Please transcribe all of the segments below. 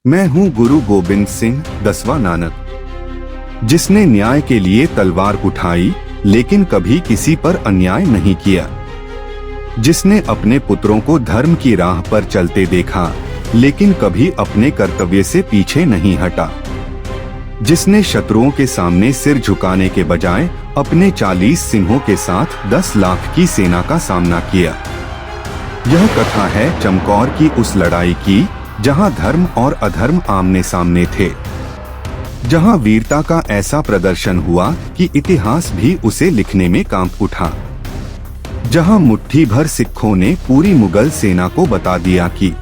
मैं हूँ गुरु गोबिंद सिंह 10वां नानक, जिसने न्याय के लिए तलवार उठाई लेकिन कभी किसी पर अन्याय नहीं किया, जिसने अपने पुत्रों को धर्म की राह पर चलते देखा लेकिन कभी अपने कर्तव्य से पीछे नहीं हटा, जिसने शत्रुओं के सामने सिर झुकाने के बजाय अपने 40 सिंहों के साथ 10 लाख की सेना का सामना किया। यह कथा है चमकौर की उस लड़ाई की जहां धर्म और अधर्म आमने सामने थे, जहां वीरता का ऐसा प्रदर्शन हुआ कि इतिहास भी उसे लिखने में कांप उठा, जहां मुट्ठी भर सिखों ने पूरी मुगल सेना को बता दिया कि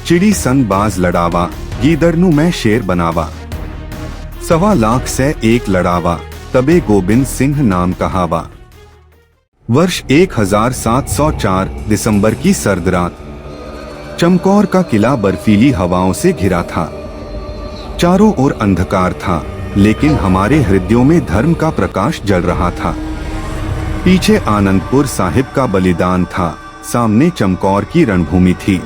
चिड़ी संग बाज लड़ावा, गीदड़नु मैं शेर बनावा, 1.25 लाख से एक लड़ावा, तबे गोबिंद सिंह नाम कहावा। वर्ष 1704 दिसंबर की सर्द रात, चमकौर का किला बर्फीली हवाओं से घिरा था। चारों ओर अंधकार था, लेकिन हमारे हृदयों में धर्म का प्रकाश जल रहा था। पीछे आनंदपुर साहिब का बलिदान था, सामने चमकौर की रणभूमि थी।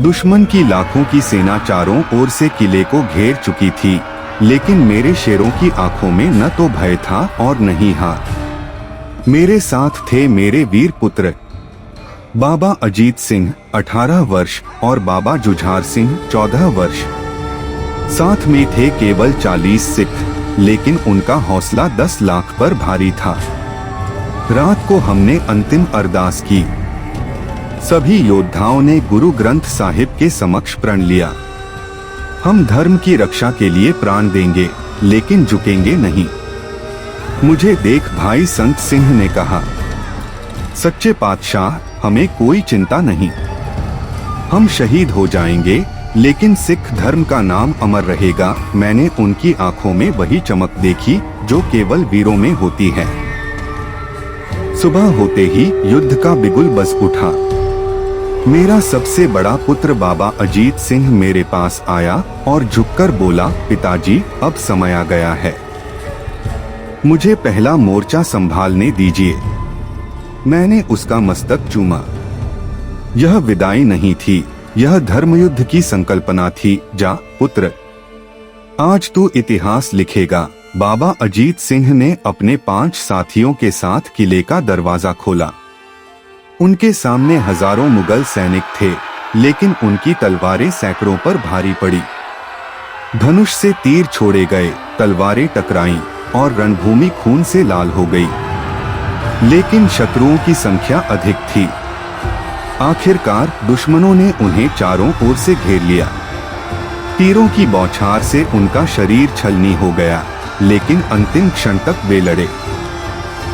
दुश्मन की लाखों की सेना चारों ओर से किले को घेर चुकी थी, लेकिन मेरे शेरों की आंखों में न तो भय था और न ही हार। मेरे साथ थे मेरे वीर पुत्र बाबा अजीत सिंह 18 वर्ष और बाबा जुझार सिंह 14 वर्ष। साथ में थे केवल 40 सिख, लेकिन उनका हौसला 10 लाख पर भारी था। रात को हमने अंतिम अरदास की। सभी योद्धाओं ने गुरु ग्रंथ साहिब के समक्ष प्रण लिया। हम धर्म की रक्षा के लिए प्राण देंगे, लेकिन झुकेंगे नहीं। मुझे देख भाई संत सिंह ने कहा, सच्चे पातशाह, हमें कोई चिंता नहीं। हम शहीद हो जाएंगे, लेकिन सिख धर्म का नाम अमर रहेगा। मैंने उनकी आंखों में वही चमक देखी जो केवल वीरों में होती है। सुबह होते ही युद्ध का बिगुल बज उठा। मेरा सबसे बड़ा पुत्र बाबा अजीत सिंह मेरे पास आया और झुककर बोला, पिताजी, अब समय आ गया है, मुझे पहला मोर्चा संभालने दीजिए। मैंने उसका मस्तक चूमा। यह विदाई नहीं थी, यह धर्मयुद्ध की संकल्पना थी। जा पुत्र, आज तू इतिहास लिखेगा। बाबा अजीत सिंह ने अपने 5 साथियों के साथ किले का दरवाजा खोला। उनके सामने हजारों मुगल सैनिक थे, लेकिन उनकी तलवारें सैकड़ों पर भारी पड़ी। धनुष से तीर छोड़े गए, तलवारें टकराईं और रणभूमि खून से लाल हो गई। लेकिन शत्रुओं की संख्या अधिक थी। आखिरकार दुश्मनों ने उन्हें चारों ओर से घेर लिया। तीरों की बौछार से उनका शरीर छलनी हो गया, लेकिन अंतिम क्षण तक वे लड़े।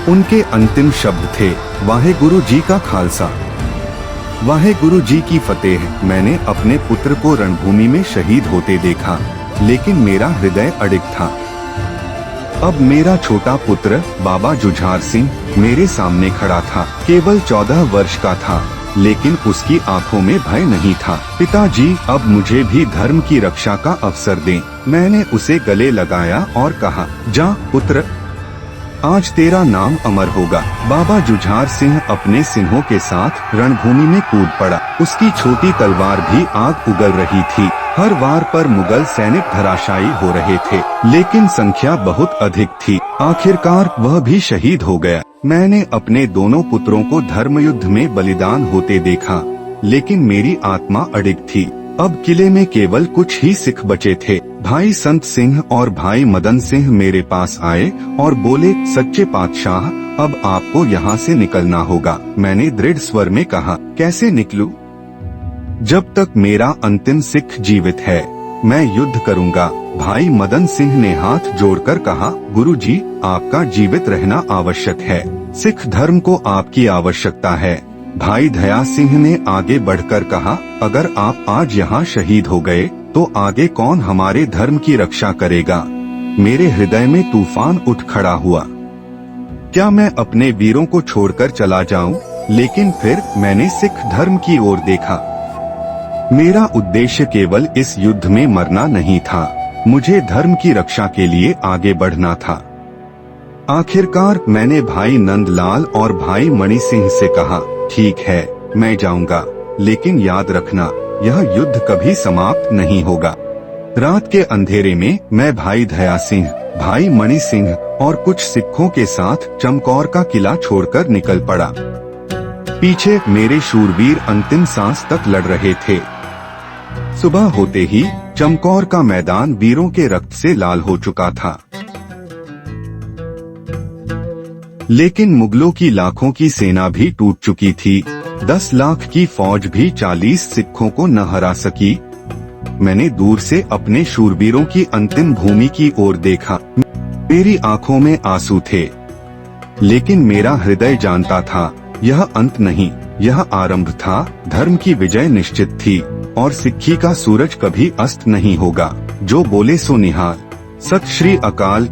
उनके अंतिम शब्द थे, वाहेगुरु जी का खालसा, वाहेगुरु जी की फतेह। मैंने अपने पुत्र को रणभूमि में शहीद होते देखा, लेकिन मेरा हृदय अडिग था। अब मेरा छोटा पुत्र बाबा जुझार सिंह मेरे सामने खड़ा था। केवल 14 वर्ष का था, लेकिन उसकी आंखों में भय नहीं था। पिताजी, अब मुझे भी धर्म की रक्षा का अवसर दें। मैंने उसे गले लगाया और कहा, जा पुत्र, आज तेरा नाम अमर होगा। बाबा जुझार सिंह अपने सिंहों के साथ रणभूमि में कूद पड़ा। उसकी छोटी तलवार भी आग उगल रही थी। हर वार पर मुगल सैनिक धराशायी हो रहे थे, लेकिन संख्या बहुत अधिक थी। आखिरकार वह भी शहीद हो गया। मैंने अपने दोनों पुत्रों को धर्मयुद्ध में बलिदान होते देखा, लेकिन मेरी आत्मा अडिग थी। अब किले में केवल कुछ ही सिख बचे थे। भाई संत सिंह और भाई मदन सिंह मेरे पास आए और बोले, सच्चे पातशाह, अब आपको यहाँ से निकलना होगा। मैंने दृढ़ स्वर में कहा, कैसे निकलूं? जब तक मेरा अंतिम सिख जीवित है, मैं युद्ध करूंगा। भाई मदन सिंह ने हाथ जोड़कर कहा, गुरुजी, आपका जीवित रहना आवश्यक है। सिख धर्म को आपकी आवश्यकता है। भाई दया सिंह ने आगे बढ़कर कहा, अगर आप आज यहाँ शहीद हो गए, तो आगे कौन हमारे धर्म की रक्षा करेगा? मेरे हृदय में तूफान उठ खड़ा हुआ। क्या मैं अपने वीरों को छोड़कर चला जाऊं? लेकिन फिर मैंने सिख धर्म की ओर देखा। मेरा उद्देश्य केवल इस युद्ध में मरना नहीं था, मुझे धर्म की रक्षा के लिए आगे बढ़ना था। आखिरकार मैंने भाई नंदलाल और भाई मणि सिंह से कहा, ठीक है, मैं जाऊंगा, लेकिन याद रखना, यह युद्ध कभी समाप्त नहीं होगा। रात के अंधेरे में मैं भाई दया सिंह, भाई मणि सिंह और कुछ सिखों के साथ चमकौर का किला छोड़कर निकल पड़ा। पीछे मेरे शूरवीर अंतिम सांस तक लड़ रहे थे। सुबह होते ही चमकौर का मैदान वीरों के रक्त से लाल हो चुका था। लेकिन मुगलों की लाखों की सेना भी टूट चुकी थी। 10 लाख की फौज भी 40 सिखों को न हरा सकी। मैंने दूर से अपने शूरवीरों की अंतिम भूमि की ओर देखा। मेरी आंखों में आंसू थे, लेकिन मेरा हृदय जानता था यह अंत नहीं, यह आरंभ था। धर्म की विजय निश्चित थी और सिक्खी का सूरज कभी अस्त नहीं होगा। जो बोले सो निहाल। सत श्री अकाल।